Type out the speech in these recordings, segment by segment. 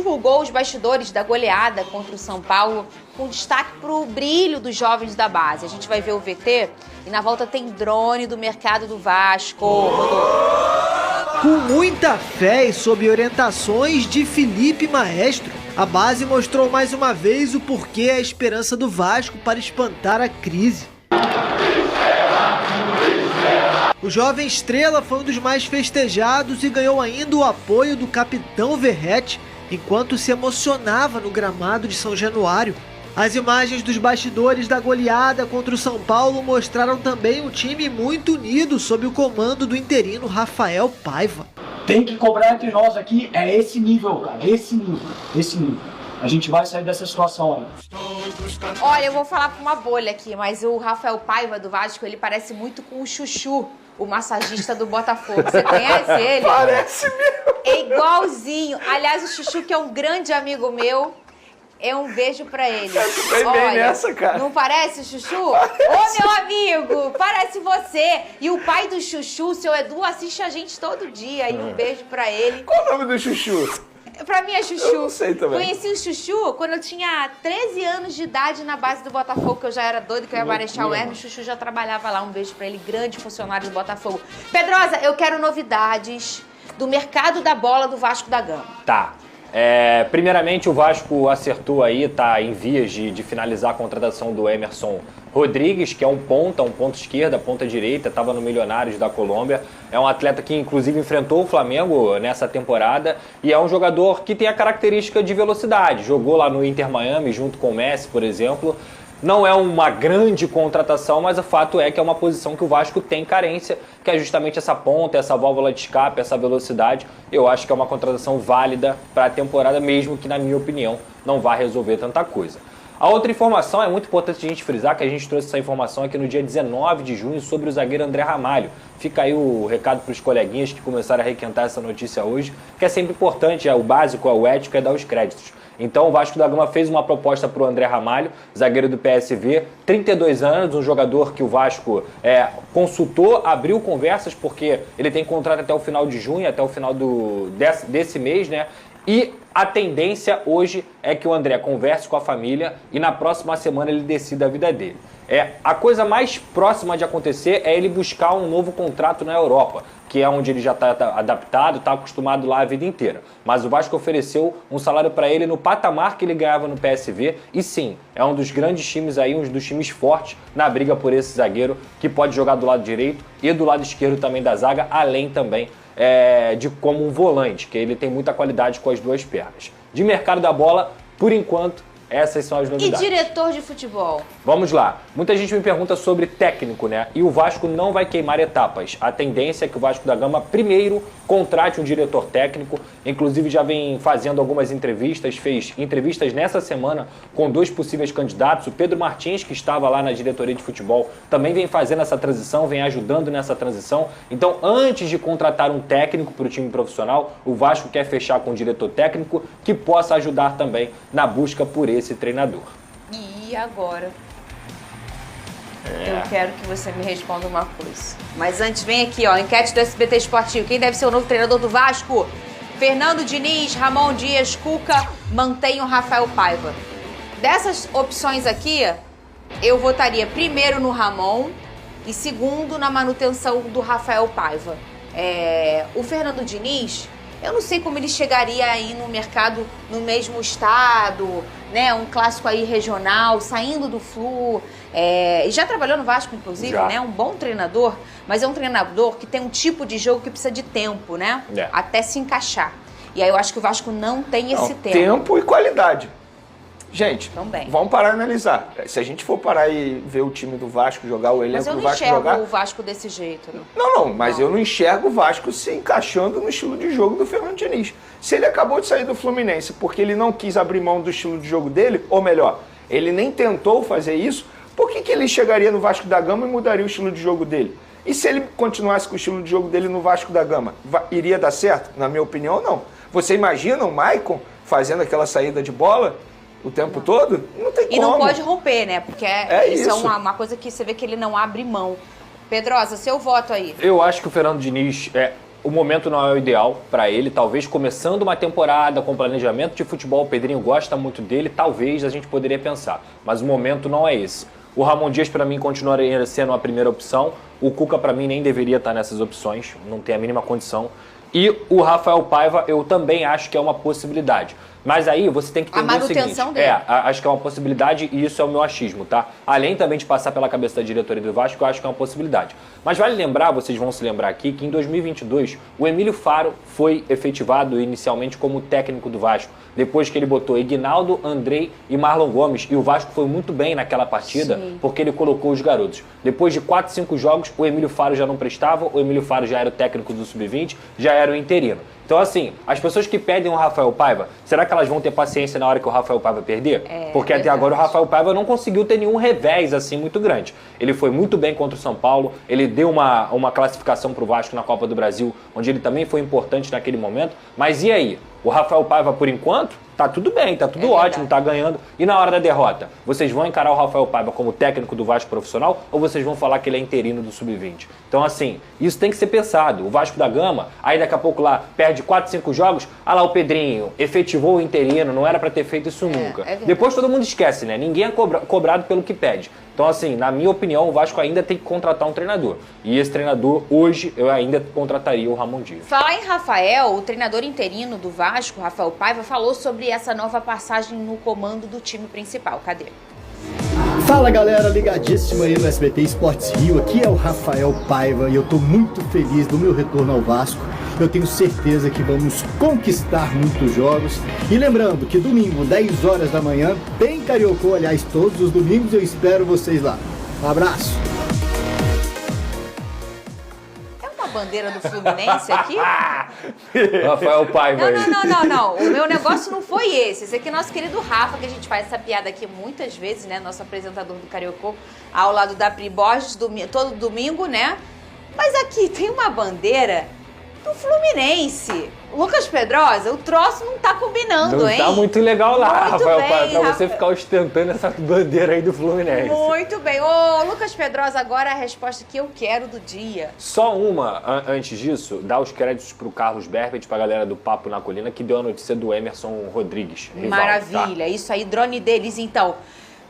divulgou os bastidores da goleada contra o São Paulo, com destaque para o brilho dos jovens da base. A gente vai ver o VT e na volta tem drone do mercado do Vasco. Com muita fé e sob orientações de Felipe Maestro, a base mostrou mais uma vez o porquê é a esperança do Vasco para espantar a crise. O jovem estrela foi um dos mais festejados e ganhou ainda o apoio do capitão Verratti, enquanto se emocionava no gramado de São Januário. As imagens dos bastidores da goleada contra o São Paulo mostraram também um time muito unido sob o comando do interino Rafael Paiva. Tem que cobrar entre nós aqui, é esse nível, cara, esse nível. A gente vai sair dessa situação aí. Olha, eu vou falar pra uma bolha aqui, mas o Rafael Paiva do Vasco, ele parece muito com o Chuchu, o massagista do Botafogo. Você conhece ele? Parece mesmo. É igualzinho. Aliás, o Chuchu, que é um grande amigo meu, um beijo pra ele. Bem nessa, cara. Não parece, Chuchu? Ô, meu amigo, parece você. E o pai do Chuchu, o seu Edu, assiste a gente todo dia. E um beijo pra ele. Qual o nome do Chuchu? Pra mim é Chuchu. Eu não sei também. Conheci o Chuchu quando eu tinha 13 anos de idade na base do Botafogo, que eu já era doido, que eu ia Marechal Hermes. O Chuchu já trabalhava lá. Um beijo pra ele, grande funcionário do Botafogo. Pedrosa, eu quero novidades do mercado da bola do Vasco da Gama. Tá. Primeiramente, o Vasco acertou aí, tá em vias de finalizar a contratação do Emerson Rodrigues, que é um ponta esquerda, ponta direita, estava no Milionários da Colômbia. É um atleta que, inclusive, enfrentou o Flamengo nessa temporada e é um jogador que tem a característica de velocidade. Jogou lá no Inter Miami, junto com o Messi, por exemplo. Não é uma grande contratação, mas o fato é que é uma posição que o Vasco tem carência, que é justamente essa ponta, essa válvula de escape, essa velocidade. Eu acho que é uma contratação válida para a temporada, mesmo que, na minha opinião, não vá resolver tanta coisa. A outra informação, é muito importante a gente frisar, que a gente trouxe essa informação aqui no dia 19 de junho sobre o zagueiro André Ramalho. Fica aí o recado para os coleguinhas que começaram a requentar essa notícia hoje, que é sempre importante, o básico, o ético, é dar os créditos. Então o Vasco da Gama fez uma proposta para o André Ramalho, zagueiro do PSV, 32 anos, um jogador que o Vasco consultou, abriu conversas, porque ele tem contrato até o final de junho, até o final desse mês, né? E a tendência hoje é que o André converse com a família e na próxima semana ele decida a vida dele. A coisa mais próxima de acontecer é ele buscar um novo contrato na Europa, que é onde ele já está adaptado, está acostumado lá a vida inteira. Mas o Vasco ofereceu um salário para ele no patamar que ele ganhava no PSV e sim, é um dos grandes times aí, um dos times fortes na briga por esse zagueiro que pode jogar do lado direito e do lado esquerdo também da zaga, além também de como um volante, que ele tem muita qualidade com as duas pernas. De mercado da bola, por enquanto, essas são as novidades. E diretor de futebol? Vamos lá. Muita gente me pergunta sobre técnico, né? E o Vasco não vai queimar etapas. A tendência é que o Vasco da Gama primeiro contrate um diretor técnico. Inclusive já vem fazendo algumas entrevistas, fez entrevistas nessa semana com 2 possíveis candidatos. O Pedro Martins, que estava lá na diretoria de futebol, também vem fazendo essa transição, vem ajudando nessa transição. Então, antes de contratar um técnico para o time profissional, o Vasco quer fechar com um diretor técnico que possa ajudar também na busca por esse treinador. E agora? Eu quero que você me responda uma coisa. Mas antes, vem aqui, ó, enquete do SBT Esportivo. Quem deve ser o novo treinador do Vasco? Fernando Diniz, Ramon Dias, Cuca, mantém o Rafael Paiva. Dessas opções aqui, eu votaria primeiro no Ramon e segundo na manutenção do Rafael Paiva. O Fernando Diniz, eu não sei como ele chegaria aí no mercado no mesmo estado, né? Um clássico aí regional, saindo do Flu. E já trabalhou no Vasco, inclusive, né? Um bom treinador, mas é um treinador que tem um tipo de jogo que precisa de tempo, né? Até se encaixar. E aí eu acho que o Vasco não tem esse tempo. Tempo e qualidade. Gente, também. Vamos parar e analisar. Se a gente for parar e ver o time do Vasco jogar, o elenco do Vasco jogar... Mas eu não enxergo o Vasco desse jeito. Né? Mas eu não enxergo o Vasco se encaixando no estilo de jogo do Fernando Diniz. Se ele acabou de sair do Fluminense porque ele não quis abrir mão do estilo de jogo dele, ou melhor, ele nem tentou fazer isso, por que ele chegaria no Vasco da Gama e mudaria o estilo de jogo dele? E se ele continuasse com o estilo de jogo dele no Vasco da Gama, iria dar certo? Na minha opinião, não. Você imagina o Maicon fazendo aquela saída de bola o tempo todo? Não tem como. E não pode romper, né? Porque isso é uma coisa que você vê que ele não abre mão. Pedrosa, seu voto aí. Eu acho que o Fernando Diniz o momento não é o ideal para ele. Talvez começando uma temporada com planejamento de futebol, o Pedrinho gosta muito dele, talvez a gente poderia pensar. Mas o momento não é esse. O Ramon Dias, para mim, continuaria sendo a primeira opção. O Cuca, para mim, nem deveria estar nessas opções. Não tem a mínima condição. E o Rafael Paiva, eu também acho que é uma possibilidade. Mas aí você tem que entender o seguinte. Dele. Acho que é uma possibilidade e isso é o meu achismo, tá? Além também de passar pela cabeça da diretoria do Vasco, eu acho que é uma possibilidade. Mas vale lembrar, vocês vão se lembrar aqui, que em 2022 o Emílio Faro foi efetivado inicialmente como técnico do Vasco. Depois que ele botou Ignaldo, Andrei e Marlon Gomes. E o Vasco foi muito bem naquela partida, porque ele colocou os garotos. Depois de 4, 5 jogos, o Emílio Faro já não prestava, o Emílio Faro já era o técnico do Sub-20, já era o interino. Então, assim, as pessoas que pedem o Rafael Paiva, será que elas vão ter paciência na hora que o Rafael Paiva perder? Porque até agora o Rafael Paiva não conseguiu ter nenhum revés, assim, muito grande. Ele foi muito bem contra o São Paulo, ele deu uma classificação pro Vasco na Copa do Brasil, onde ele também foi importante naquele momento. Mas e aí? O Rafael Paiva, por enquanto, tá tudo bem, tá tudo ótimo, tá ganhando. E na hora da derrota, vocês vão encarar o Rafael Paiva como técnico do Vasco profissional ou vocês vão falar que ele é interino do Sub-20? Então, assim, isso tem que ser pensado. O Vasco da Gama, aí daqui a pouco lá, perde 4, 5 jogos, lá o Pedrinho efetivou o interino, não era pra ter feito isso nunca. Depois todo mundo esquece, né? Ninguém é cobrado pelo que pede. Então, assim, na minha opinião, o Vasco ainda tem que contratar um treinador. E esse treinador, hoje, eu ainda contrataria o Ramon Dias. Falar em Rafael, o treinador interino do Vasco, Rafael Paiva, falou sobre essa nova passagem no comando do time principal. Cadê? Fala galera, ligadíssimo aí no SBT Esportes Rio, aqui é o Rafael Paiva e eu tô muito feliz do meu retorno ao Vasco. Eu tenho certeza que vamos conquistar muitos jogos. E lembrando que domingo, 10 horas da manhã, tem Cariocô, aliás, todos os domingos eu espero vocês lá. Um abraço! Bandeira do Fluminense aqui? Rafael Paiva aí. Não. O meu negócio não foi esse. Esse aqui é nosso querido Rafa, que a gente faz essa piada aqui muitas vezes, né? Nosso apresentador do Cariocô, ao lado da Pri Borges, todo domingo, né? Mas aqui tem uma bandeira do Fluminense. Lucas Pedrosa, o troço não tá combinando, não hein? Tá muito legal lá, muito Rafael bem, Paiva, pra Rafa... você ficar ostentando essa bandeira aí do Fluminense. Muito bem. Ô, Lucas Pedrosa, agora a resposta que eu quero do dia. Só uma, antes disso, dar os créditos pro Carlos Berbet, pra galera do Papo na Colina, que deu a notícia do Emerson Rodrigues. Rival, maravilha, tá? Isso aí, drone deles, então.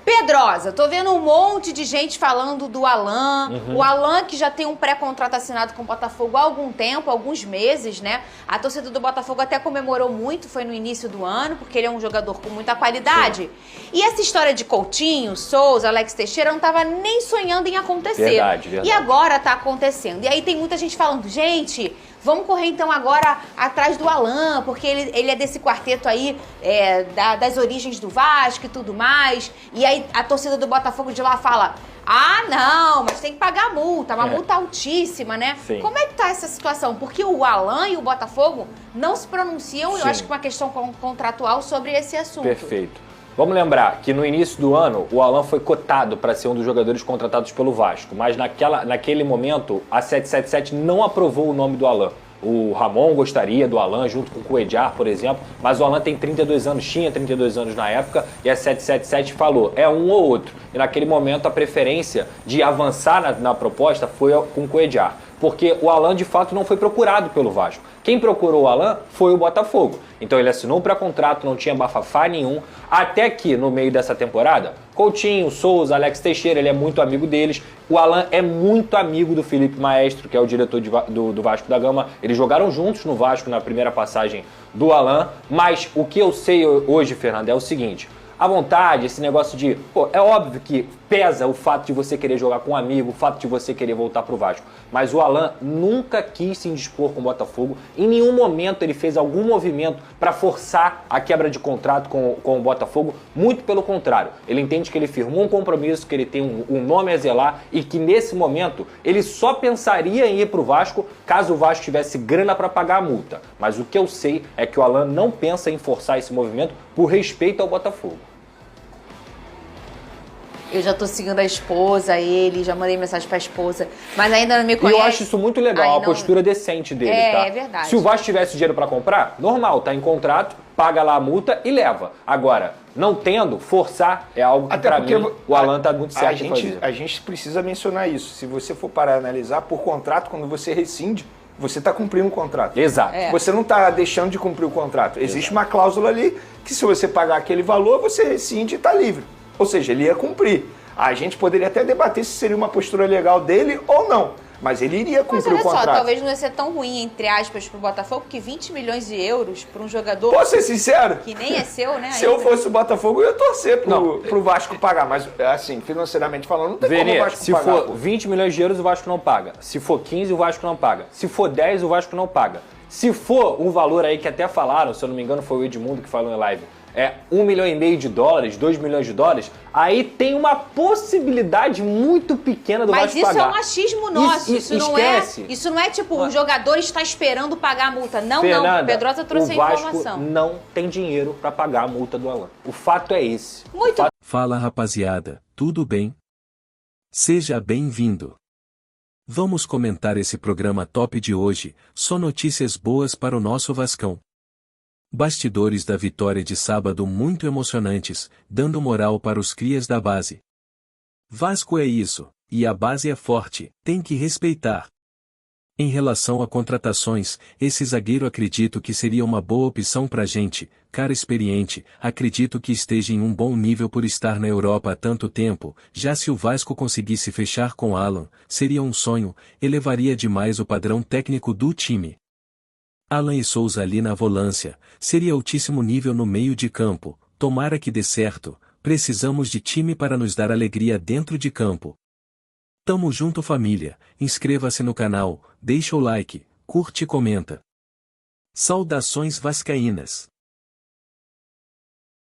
Pedrosa, tô vendo um monte de gente falando do Alan. O Alan que já tem um pré-contrato assinado com o Botafogo há algum tempo, alguns meses, né? A torcida do Botafogo até comemorou muito, foi no início do ano, porque ele é um jogador com muita qualidade. Sim. E essa história de Coutinho, Souza, Alex Teixeira, não tava nem sonhando em acontecer. Verdade. E agora tá acontecendo. E aí tem muita gente falando, gente... Vamos correr então agora atrás do Alan, porque ele é desse quarteto aí, das origens do Vasco e tudo mais. E aí a torcida do Botafogo de lá fala, não, mas tem que pagar a multa, uma multa altíssima, né? Sim. Como é que tá essa situação? Porque o Alan e o Botafogo não se pronunciam, Sim. Eu acho que uma questão contratual sobre esse assunto. Perfeito. Vamos lembrar que no início do ano o Alan foi cotado para ser um dos jogadores contratados pelo Vasco, mas naquele momento a 777 não aprovou o nome do Alan. O Ramon gostaria do Alan junto com o Cuéllar, por exemplo, mas o Alan tem 32 anos, tinha 32 anos na época, e a 777 falou, é um ou outro. E naquele momento a preferência de avançar na proposta foi com o Cuéllar, porque o Alan de fato não foi procurado pelo Vasco. Quem procurou o Alan foi o Botafogo. Então ele assinou um pré-contrato, não tinha bafafá nenhum, até que no meio dessa temporada, Coutinho, Souza, Alex Teixeira, ele é muito amigo deles. O Alan é muito amigo do Felipe Maestro, que é o diretor do Vasco da Gama. Eles jogaram juntos no Vasco na primeira passagem do Alan, mas o que eu sei hoje, Fernando, é o seguinte... À vontade, esse negócio de... é óbvio que pesa o fato de você querer jogar com um amigo, o fato de você querer voltar pro Vasco. Mas o Alan nunca quis se indispor com o Botafogo. Em nenhum momento ele fez algum movimento para forçar a quebra de contrato com o Botafogo. Muito pelo contrário. Ele entende que ele firmou um compromisso, que ele tem um nome a zelar e que nesse momento ele só pensaria em ir pro Vasco caso o Vasco tivesse grana para pagar a multa. Mas o que eu sei é que o Alan não pensa em forçar esse movimento por respeito ao Botafogo. Eu já tô seguindo a esposa, ele, já mandei mensagem pra esposa, mas ainda não me conhece. E eu acho isso muito legal, a postura decente dele, tá? É verdade. Se o Vasco tivesse dinheiro pra comprar, normal, tá em contrato, paga lá a multa e leva. Agora, não tendo, forçar é algo que pra mim o Alan tá muito certo em fazer. A gente precisa mencionar isso. Se você for parar a analisar, por contrato, quando você rescinde, você está cumprindo o contrato. Exato. Você não está deixando de cumprir o contrato. Existe uma cláusula ali que se você pagar aquele valor, você rescinde e está livre. Ou seja, ele ia cumprir. A gente poderia até debater se seria uma postura legal dele ou não. Mas ele iria cumprir o contrato. Mas olha só, talvez não ia ser tão ruim, entre aspas, pro Botafogo, que 20 milhões de euros para um jogador... Posso ser sincero? Que nem é seu, né? Se eu fosse o Botafogo, eu ia torcer pro Vasco pagar. Mas, assim, financeiramente falando, não tem como o Vasco pagar. Se for 20 milhões de euros, o Vasco não paga. Se for 15, o Vasco não paga. Se for 10, o Vasco não paga. Se for um valor aí que até falaram, se eu não me engano foi o Edmundo que falou em live, 1,5 milhão de dólares, 2 milhões de dólares, aí tem uma possibilidade muito pequena do Vasco pagar. Mas isso é um machismo nosso, Esquece. Isso não é tipo, o jogador está esperando pagar a multa. Não, Fernanda, não, Pedrosa trouxe a informação. O Vasco não tem dinheiro para pagar a multa do Alan. O fato é esse. Fala rapaziada, tudo bem? Seja bem-vindo. Vamos comentar esse programa top de hoje, só notícias boas para o nosso Vascão. Bastidores da vitória de sábado muito emocionantes, dando moral para os crias da base. Vasco é isso, e a base é forte, tem que respeitar. Em relação a contratações, esse zagueiro acredito que seria uma boa opção pra gente, cara experiente, acredito que esteja em um bom nível por estar na Europa há tanto tempo, já se o Vasco conseguisse fechar com Alan, seria um sonho, elevaria demais o padrão técnico do time. Alan e Souza ali na volância, seria altíssimo nível no meio de campo, tomara que dê certo, precisamos de time para nos dar alegria dentro de campo. Tamo junto família, inscreva-se no canal, deixa o like, curte e comenta. Saudações vascaínas.